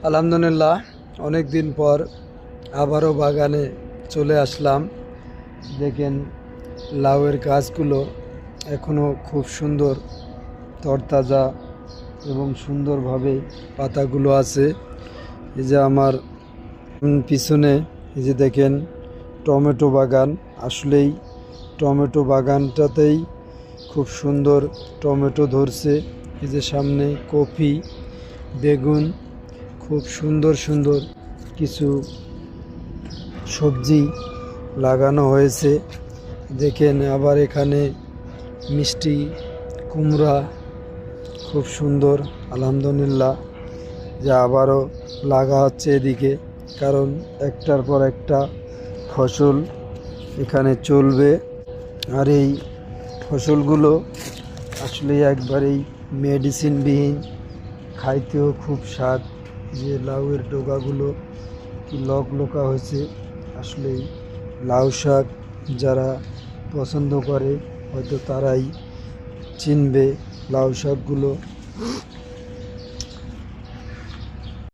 আলহামদুলিল্লাহ, অনেক দিন পর আবারও বাগানে চলে আসলাম। দেখেন লাউয়ের গাছগুলো এখনও খুব সুন্দর তরতাজা এবং সুন্দরভাবে পাতাগুলো আছে। এই যে আমার পিছনে এই যে দেখেন টমেটো বাগান, আসলেই টমেটো বাগানটাতেই খুব সুন্দর টমেটো ধরছে। এই যে সামনে কপি, বেগুন, খুব সুন্দর সুন্দর কিছু সবজি লাগানো হয়েছে। দেখেন আবার এখানে মিষ্টি কুমড়া, খুব সুন্দর। আলহামদুলিল্লাহ যে আবারও লাগা হচ্ছে এদিকে, কারণ একটার পর একটা ফসল এখানে চলবে। আর এই ফসলগুলো আসলে একবারেই মেডিসিনবিহীন, খাইতেও খুব স্বাদ। যে লাউয়ের ডগাগুলো কি লকলকা হয়েছে, আসলেই লাউ শাক যারা পছন্দ করে হয়তো তারাই চিনবে লাউ শাকগুলো।